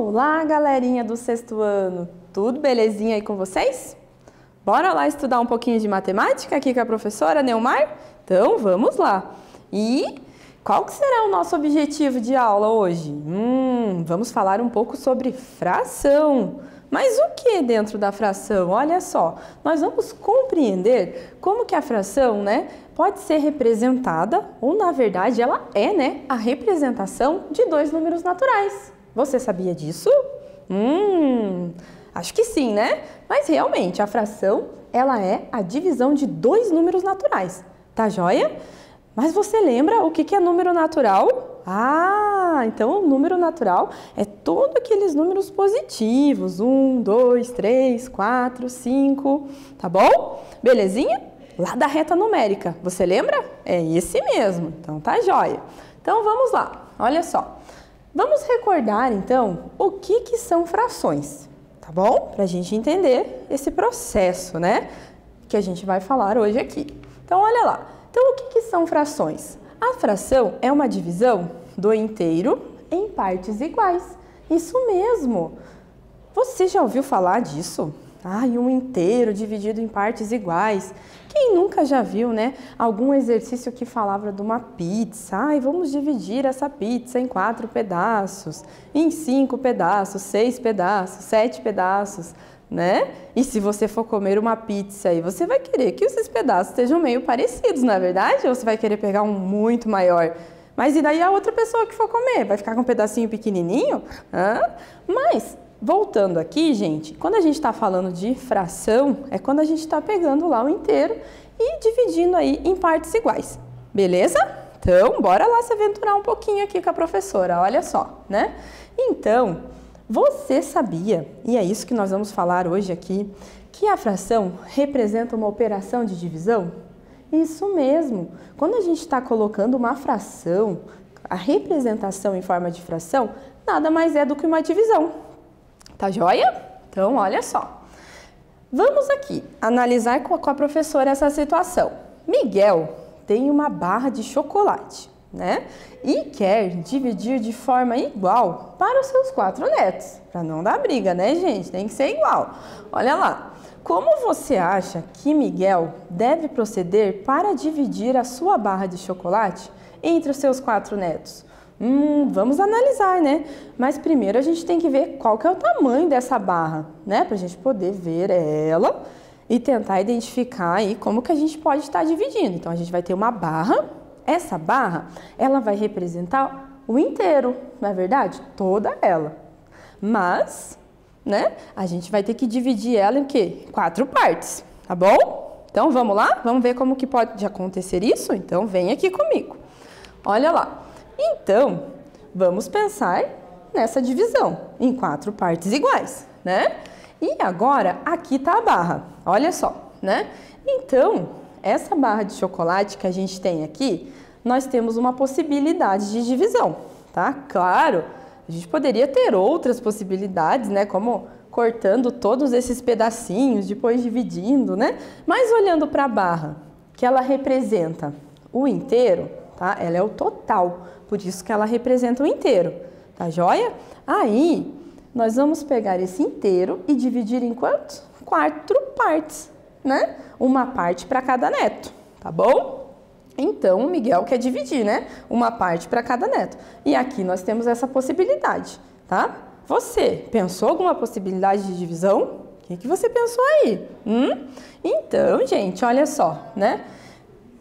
Olá, galerinha do sexto ano! Tudo belezinha aí com vocês? Bora lá estudar um pouquinho de matemática aqui com a professora Neumar? Então, vamos lá! E qual que será o nosso objetivo de aula hoje? Vamos falar um pouco sobre fração. Mas o que dentro da fração? Olha só, nós vamos compreender como que a fração, pode ser representada, ou na verdade ela é, a representação de dois números naturais. Você sabia disso? Acho que sim, né? Mas realmente a fração, ela é a divisão de dois números naturais, tá joia? Mas você lembra o que é número natural? Então o número natural é todos aqueles números positivos, 1, 2, 3, 4, 5, tá bom? Belezinha? Lá da reta numérica, você lembra? É esse mesmo, então tá joia. Então vamos lá, olha só. Vamos recordar então o que são frações, tá bom? Pra gente entender esse processo, que a gente vai falar hoje aqui. Então olha lá, então o que são frações? A fração é uma divisão do inteiro em partes iguais. Isso mesmo! Você já ouviu falar disso? Um inteiro dividido em partes iguais. Quem nunca já viu, algum exercício que falava de uma pizza? Vamos dividir essa pizza em 4 pedaços, em 5 pedaços, 6 pedaços, 7 pedaços, E se você for comer uma pizza aí, você vai querer que esses pedaços estejam meio parecidos, não é verdade? Ou você vai querer pegar um muito maior? Mas e daí a outra pessoa que for comer? Vai ficar com um pedacinho pequenininho? Mas, voltando aqui, gente, quando a gente está falando de fração, é quando a gente está pegando lá o inteiro e dividindo aí em partes iguais. Beleza? Então, bora lá se aventurar um pouquinho aqui com a professora, olha só, Então, você sabia, e é isso que nós vamos falar hoje aqui, que a fração representa uma operação de divisão? Isso mesmo! Quando a gente está colocando uma fração, a representação em forma de fração, nada mais é do que uma divisão. Tá joia? Então, olha só. Vamos aqui analisar com a professora essa situação. Miguel tem uma barra de chocolate, E quer dividir de forma igual para os seus 4 netos. Para não dar briga, gente? Tem que ser igual. Olha lá. Como você acha que Miguel deve proceder para dividir a sua barra de chocolate entre os seus 4 netos? Vamos analisar, Mas primeiro a gente tem que ver qual que é o tamanho dessa barra, Para a gente poder ver ela e tentar identificar aí como que a gente pode estar dividindo. Então, a gente vai ter uma barra. Essa barra, ela vai representar o inteiro, não é verdade? Toda ela. Mas, a gente vai ter que dividir ela em quê? 4 partes, tá bom? Então, vamos lá? Vamos ver como que pode acontecer isso? Então, vem aqui comigo. Olha lá. Então, vamos pensar nessa divisão em 4 partes iguais, E agora, aqui tá a barra, olha só, Então, essa barra de chocolate que a gente tem aqui, nós temos uma possibilidade de divisão, tá? Claro, a gente poderia ter outras possibilidades, Como cortando todos esses pedacinhos, depois dividindo, Mas olhando para a barra, que ela representa o inteiro, tá? Ela é o total, por isso que ela representa o inteiro, tá joia? Aí, nós vamos pegar esse inteiro e dividir em quantos? 4 partes, Uma parte para cada neto, tá bom? Então, o Miguel quer dividir, Uma parte para cada neto. E aqui nós temos essa possibilidade, tá? Você pensou alguma possibilidade de divisão? O que você pensou aí? Então, gente, olha só,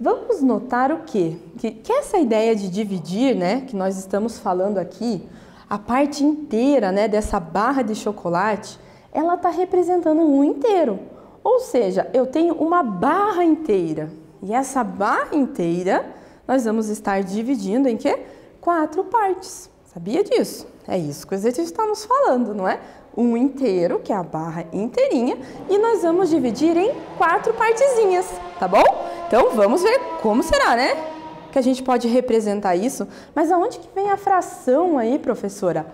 Vamos notar o quê? Que essa ideia de dividir, que nós estamos falando aqui, a parte inteira, dessa barra de chocolate, ela está representando um inteiro. Ou seja, eu tenho uma barra inteira. E essa barra inteira, nós vamos estar dividindo em quê? 4 partes. Sabia disso? É isso que o exercício está nos falando, não é? Um inteiro, que é a barra inteirinha, e nós vamos dividir em 4 partezinhas, tá bom? Então, vamos ver como será, que a gente pode representar isso. Mas aonde que vem a fração aí, professora?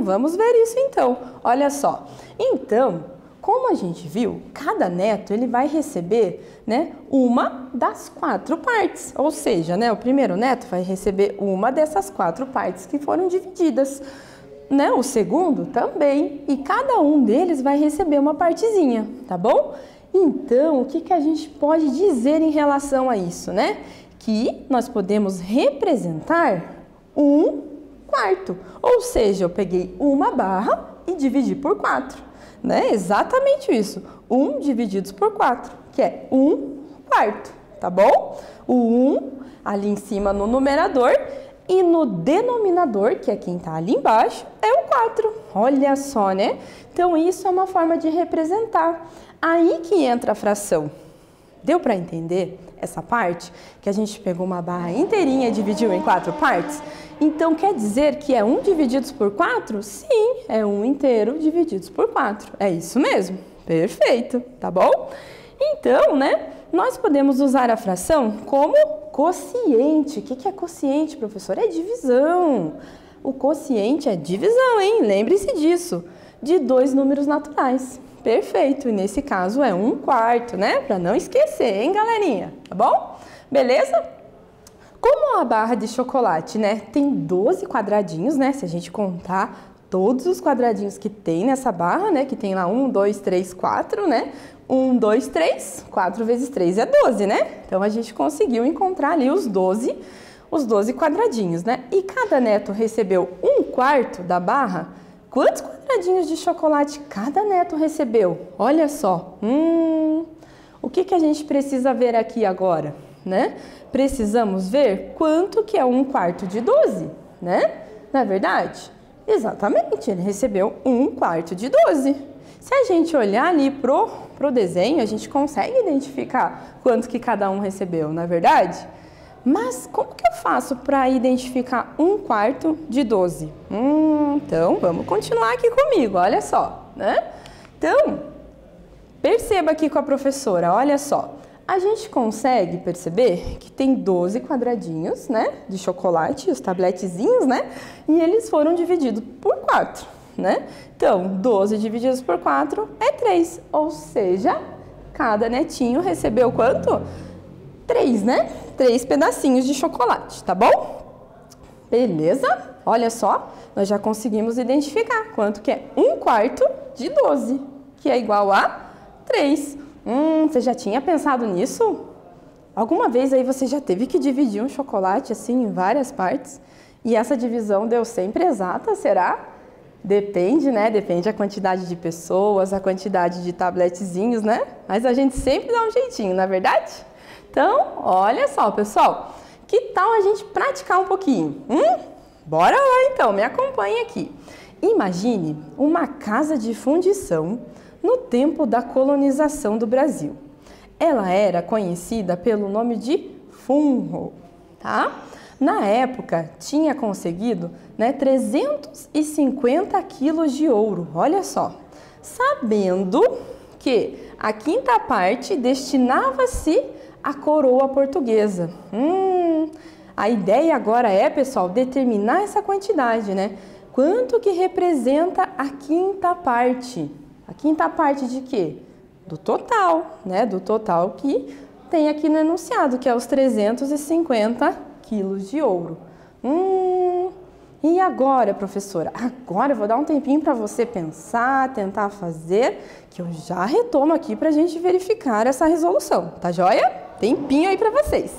Vamos ver isso então. Olha só. Então, como a gente viu, cada neto ele vai receber, uma das 4 partes. Ou seja, o primeiro neto vai receber uma dessas 4 partes que foram divididas. né? O segundo também. E cada um deles vai receber uma partezinha, tá bom? Então, o que que a gente pode dizer em relação a isso, né? Que nós podemos representar 1/4. Ou seja, eu peguei uma barra e dividi por 4, né? Exatamente isso. 1 divididos por 4, que é 1/4, tá bom? O 1 ali em cima no numerador e no denominador, que é quem tá ali embaixo, é o 4. Olha só, né? Então, isso é uma forma de representar. Aí que entra a fração. Deu para entender essa parte? Que a gente pegou uma barra inteirinha e dividiu em 4 partes? Então, quer dizer que é 1 divididos por 4? Sim, é 1 inteiro divididos por 4. É isso mesmo? Perfeito, tá bom? Então, né, nós podemos usar a fração como quociente. O que é quociente, professor? É divisão. O quociente é divisão, hein? Lembre-se disso. De 2 números naturais. Perfeito, e nesse caso é 1/4, né? Para não esquecer, hein, galerinha? Tá bom? Beleza? Como a barra de chocolate, né, tem 12 quadradinhos, né? Se a gente contar todos os quadradinhos que tem nessa barra, né? Que tem lá 1, 2, 3, 4, né? 1, 2, 3, 4 vezes 3 é 12, né? Então, a gente conseguiu encontrar ali os 12 quadradinhos, né? E cada neto recebeu 1/4 da barra. Quantos quadradinhos de chocolate cada neto recebeu? Olha só. O que que a gente precisa ver aqui agora, né? Precisamos ver quanto que é 1/4 de 12, né? Não é verdade? Exatamente, ele recebeu 1/4 de 12. Se a gente olhar ali pro desenho, a gente consegue identificar quanto que cada um recebeu, não é verdade? Mas como que eu faço para identificar 1/4 de 12? Então, vamos continuar aqui comigo, olha só, né? Então, perceba aqui com a professora, olha só. A gente consegue perceber que tem 12 quadradinhos, né, de chocolate, os tabletezinhos, né? E eles foram divididos por 4, né? Então, 12 divididos por 4 é 3, ou seja, cada netinho recebeu quanto? 3, né? 3 pedacinhos de chocolate, tá bom? Beleza? Olha só, nós já conseguimos identificar quanto que é 1/4 de 12, que é igual a 3. Você já tinha pensado nisso? Alguma vez aí você já teve que dividir um chocolate assim em várias partes? E essa divisão deu sempre exata, será? Depende, né? Depende da quantidade de pessoas, a quantidade de tabletezinhos, né? Mas a gente sempre dá um jeitinho, não é verdade? Então, olha só, pessoal, que tal a gente praticar um pouquinho? Bora lá então, me acompanhe aqui. Imagine uma casa de fundição no tempo da colonização do Brasil. Ela era conhecida pelo nome de Funro, tá? Na época, tinha conseguido, né, 350 quilos de ouro, olha só. Sabendo que a quinta parte destinava-se à coroa portuguesa. A ideia agora é, pessoal, determinar essa quantidade, né? Quanto que representa a quinta parte? A quinta parte de quê? Do total, né? Do total que tem aqui no enunciado, que é os 350 quilos de ouro. E agora, professora? Agora eu vou dar um tempinho para você pensar, tentar fazer, que eu já retomo aqui para a gente verificar essa resolução, tá joia? Tempinho aí para vocês.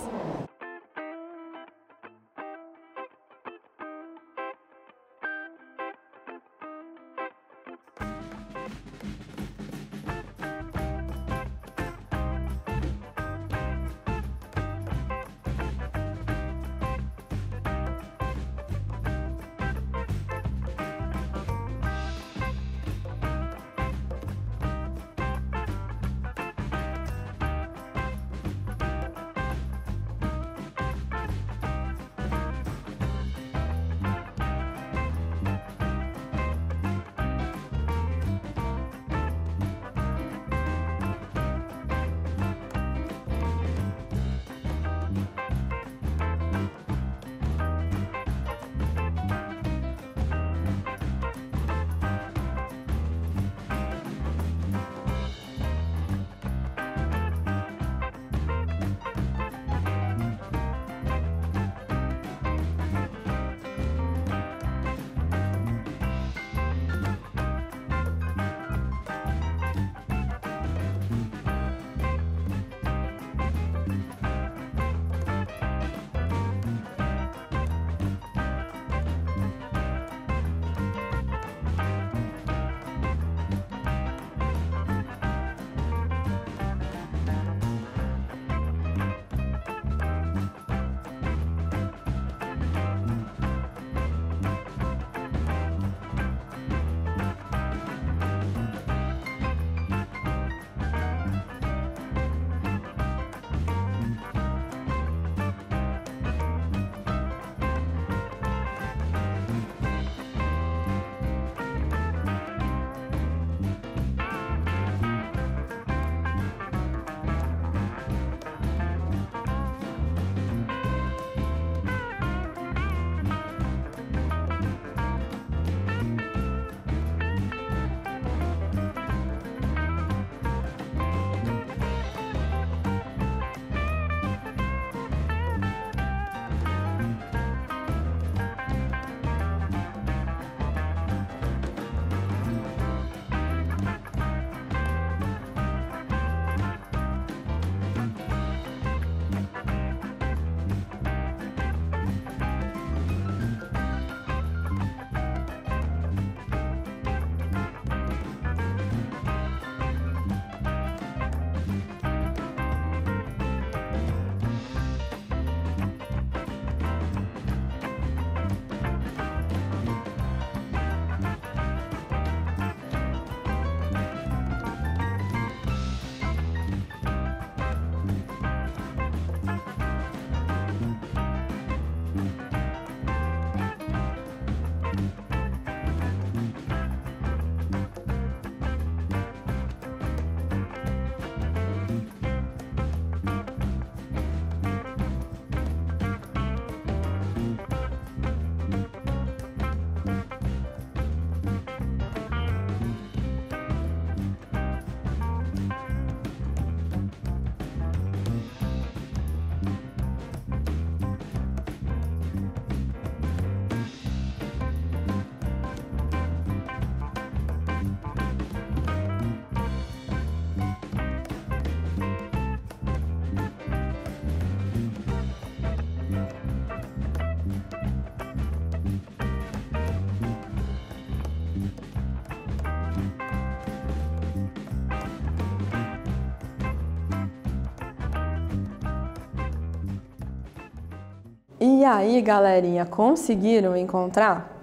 E aí, galerinha, conseguiram encontrar?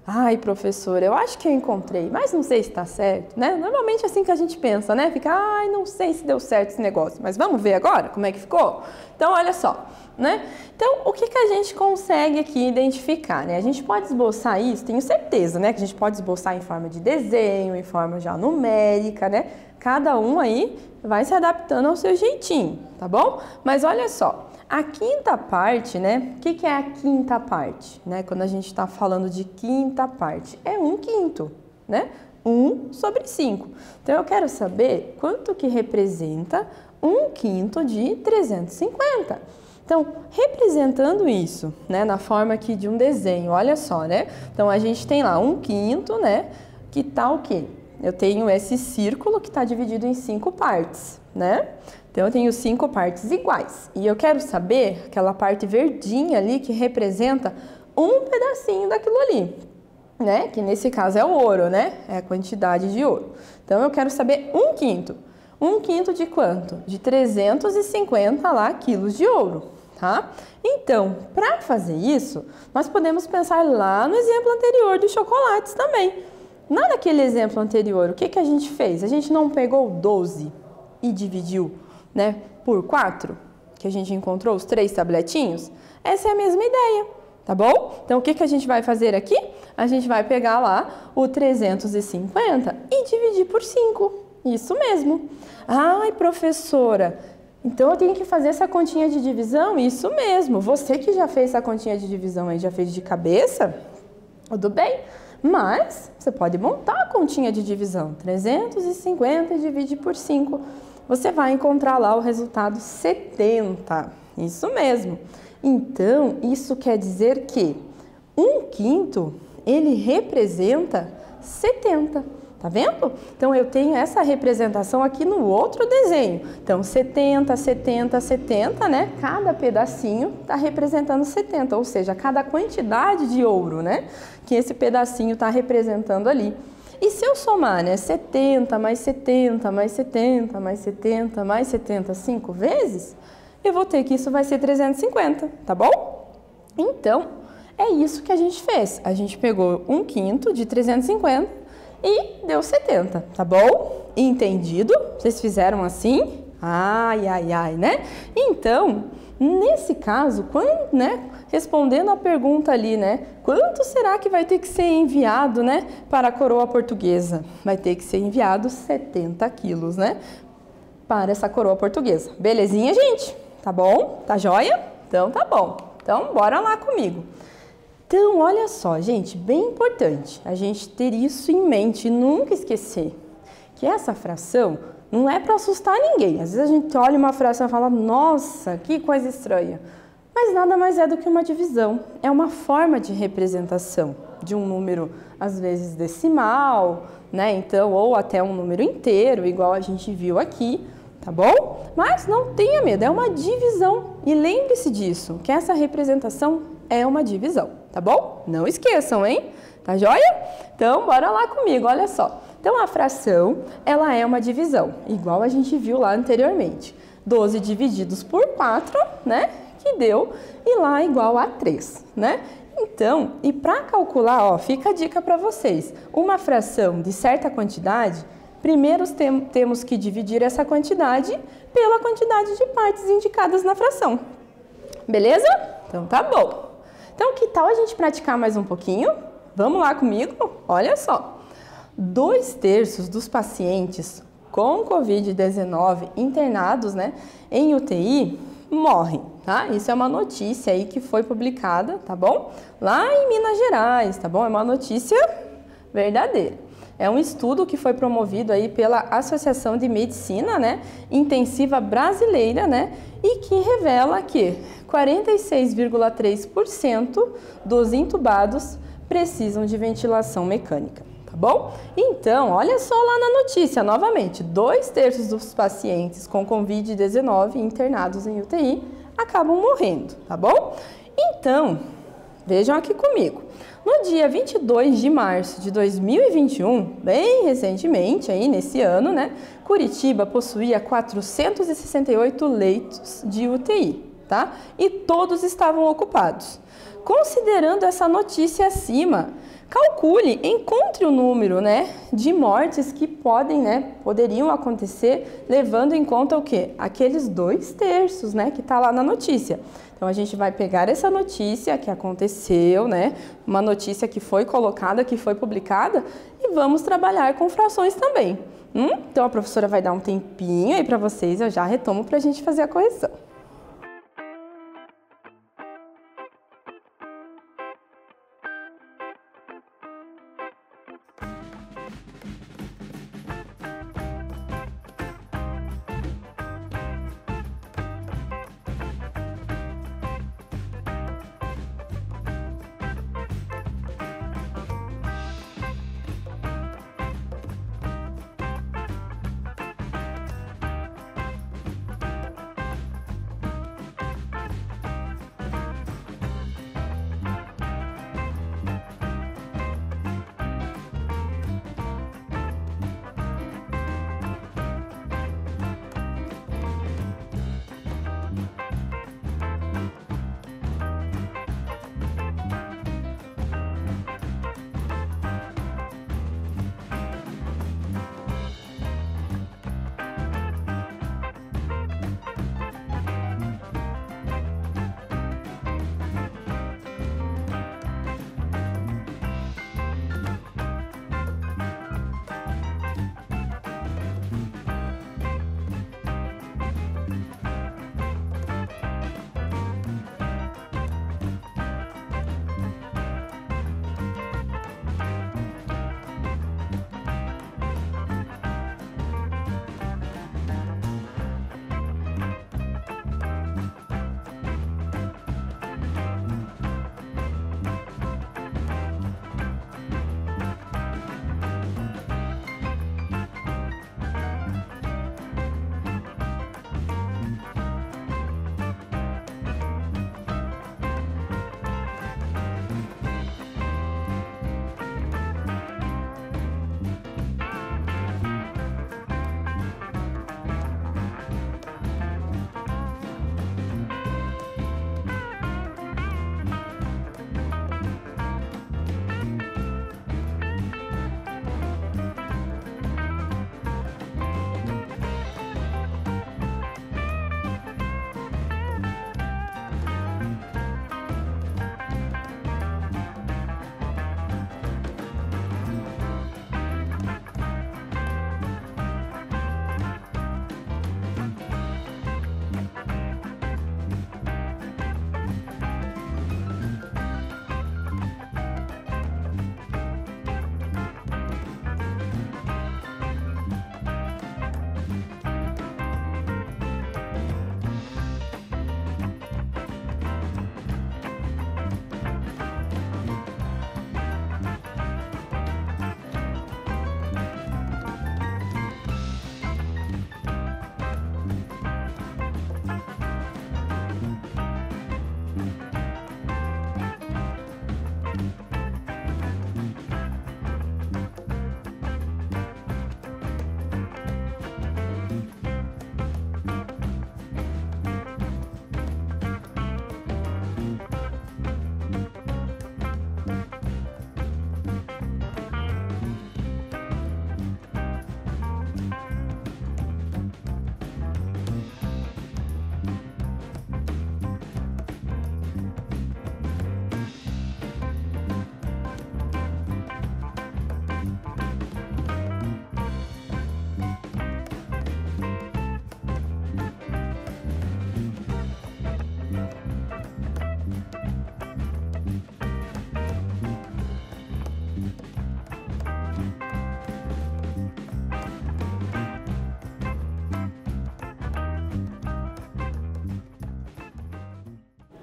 Ai, professora, eu acho que eu encontrei, mas não sei se está certo, né? Normalmente é assim que a gente pensa, né? Fica, ai, não sei se deu certo esse negócio, mas vamos ver agora como é que ficou? Então, olha só, né? Então, o que a gente consegue aqui identificar, né? A gente pode esboçar isso, tenho certeza, né? Que a gente pode esboçar em forma de desenho, em forma já numérica, né? Cada um aí vai se adaptando ao seu jeitinho, tá bom? Mas olha só. A quinta parte, né? O que é a quinta parte, né? Quando a gente está falando de quinta parte, é 1/5, né? 1/5. Então, eu quero saber quanto que representa 1/5 de 350. Então, representando isso, né? Na forma aqui de um desenho, olha só, né? Então, a gente tem lá 1/5, né? Que tá o quê? Eu tenho esse círculo que está dividido em 5 partes, né? Então, eu tenho 5 partes iguais. E eu quero saber aquela parte verdinha ali que representa um pedacinho daquilo ali, né? Que nesse caso é o ouro, né? É a quantidade de ouro. Então, eu quero saber 1/5. 1/5 de quanto? De 350 lá quilos de ouro, tá? Então, para fazer isso, nós podemos pensar lá no exemplo anterior dos chocolates também. Naquele exemplo anterior, o que a gente fez? A gente não pegou 12 e dividiu, né, por 4, que a gente encontrou os 3 tabletinhos? Essa é a mesma ideia, tá bom? Então, o que a gente vai fazer aqui? A gente vai pegar lá o 350 e dividir por 5. Isso mesmo. Ai, professora, então eu tenho que fazer essa continha de divisão? Isso mesmo. Você que já fez essa continha de divisão aí, já fez de cabeça? Tudo bem. Mas você pode montar a continha de divisão. 350 divide por 5. Você vai encontrar lá o resultado 70. Isso mesmo. Então, isso quer dizer que 1/5, ele representa 70. Tá vendo? Então, eu tenho essa representação aqui no outro desenho. Então, 70, 70, 70, né? Cada pedacinho está representando 70, ou seja, cada quantidade de ouro, né? Que esse pedacinho está representando ali. E se eu somar, né? 70 mais 70 mais 70 mais 70 mais 70 5 vezes, eu vou ter que isso vai ser 350, tá bom? Então, é isso que a gente fez. A gente pegou 1/5 de 350 e deu 70, tá bom? Entendido? Vocês fizeram assim? Ai, ai, ai, né? Então, nesse caso, né? Respondendo a pergunta ali, né? Quanto será que vai ter que ser enviado, né? Para a coroa portuguesa? Vai ter que ser enviado 70 quilos, né? Para essa coroa portuguesa. Belezinha, gente? Tá bom? Tá joia? Então, tá bom. Então, bora lá comigo. Então, olha só, gente, bem importante a gente ter isso em mente e nunca esquecer que essa fração não é para assustar ninguém. Às vezes a gente olha uma fração e fala, nossa, que coisa estranha. Mas nada mais é do que uma divisão. É uma forma de representação de um número, às vezes decimal, né? Então, ou até um número inteiro, igual a gente viu aqui, tá bom? Mas não tenha medo, é uma divisão. E lembre-se disso, que essa representação é uma divisão, tá bom? Não esqueçam, hein? Tá joia? Então, bora lá comigo, olha só. Então, a fração, ela é uma divisão, igual a gente viu lá anteriormente. 12 divididos por 4, né? Que deu, e lá igual a 3, né? Então, e para calcular, ó, fica a dica para vocês. Uma fração de certa quantidade, primeiro temos que dividir essa quantidade pela quantidade de partes indicadas na fração. Beleza? Então, tá bom. Então, que tal a gente praticar mais um pouquinho? Vamos lá comigo? Olha só. 2/3 dos pacientes com Covid-19 internados, né, em UTI morrem, tá? Isso é uma notícia aí que foi publicada, tá bom? Lá em Minas Gerais, tá bom? É uma notícia verdadeira. É um estudo que foi promovido aí pela Associação de Medicina, né, Intensiva Brasileira, né, e que revela que 46,3% dos intubados precisam de ventilação mecânica, tá bom? Então, olha só lá na notícia, novamente, 2/3 dos pacientes com Covid-19 internados em UTI acabam morrendo, tá bom? Então, vejam aqui comigo. No dia 22 de março de 2021, bem recentemente, aí nesse ano, né, Curitiba possuía 468 leitos de UTI. tá? E todos estavam ocupados. Considerando essa notícia acima, calcule, encontre o número, né, de mortes que poderiam acontecer, levando em conta o quê? Aqueles 2/3, né, que está lá na notícia. Então, a gente vai pegar essa notícia que aconteceu, né, uma notícia que foi colocada, que foi publicada, e vamos trabalhar com frações também. Então, a professora vai dar um tempinho aí para vocês, eu já retomo para a gente fazer a correção.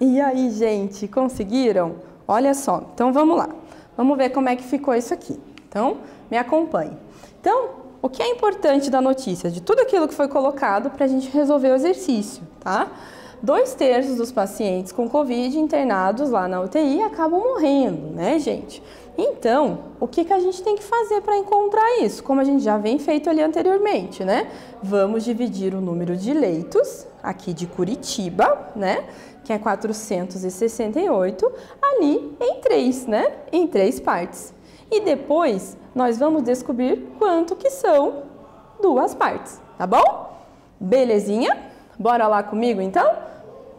E aí, gente, conseguiram? Olha só, então vamos lá. Vamos ver como é que ficou isso aqui. Então, me acompanhe. Então, o que é importante da notícia? De tudo aquilo que foi colocado para a gente resolver o exercício, tá? 2/3 dos pacientes com Covid internados lá na UTI acabam morrendo, né, gente? Então, o que a gente tem que fazer para encontrar isso? Como a gente já vem feito ali anteriormente, né? Vamos dividir o número de leitos aqui de Curitiba, né? Que é 468, ali em 3, né? Em 3 partes. E depois, nós vamos descobrir quanto que são 2 partes, tá bom? Belezinha? Bora lá comigo, então?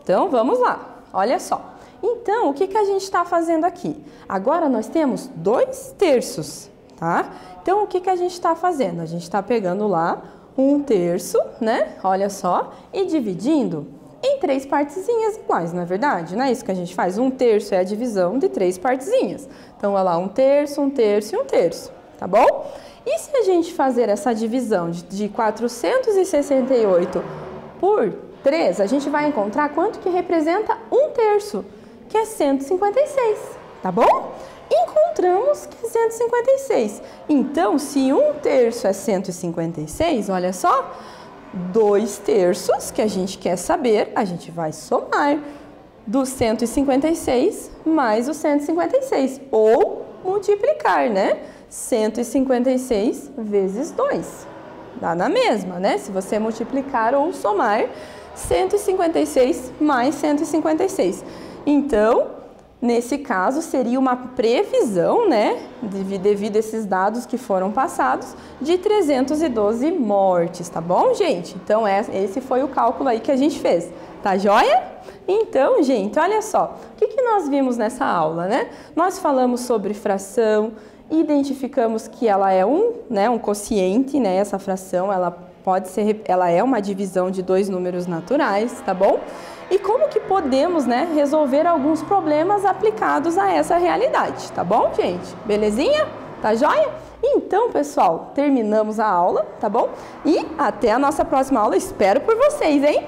Então, vamos lá. Olha só. Então, o que a gente está fazendo aqui? Agora, nós temos 2/3, tá? Então, o que a gente está fazendo? A gente está pegando lá 1/3, né? Olha só. E dividindo em 3 partezinhas iguais, não é verdade? Não é isso que a gente faz? 1/3 é a divisão de 3 partezinhas. Então, olha lá, 1/3, 1/3 e 1/3, tá bom? E se a gente fazer essa divisão de 468 por 3, a gente vai encontrar quanto que representa 1/3, que é 156, tá bom? Encontramos que é 156. Então, se 1/3 é 156, olha só, 2/3, que a gente quer saber, a gente vai somar do 156 mais o 156, ou multiplicar, né? 156 vezes 2. Dá na mesma, né? Se você multiplicar ou somar 156 mais 156. Então, nesse caso, seria uma previsão, né, devido a esses dados que foram passados, de 312 mortes, tá bom, gente? Então, esse foi o cálculo aí que a gente fez, tá joia? Então, gente, olha só, o que nós vimos nessa aula, né? Nós falamos sobre fração, identificamos que ela é um quociente, né, essa fração, ela é uma divisão de 2 números naturais, tá bom? E como que podemos, né, resolver alguns problemas aplicados a essa realidade, tá bom, gente? Belezinha? Tá joia? Então, pessoal, terminamos a aula, tá bom? E até a nossa próxima aula, espero por vocês, hein?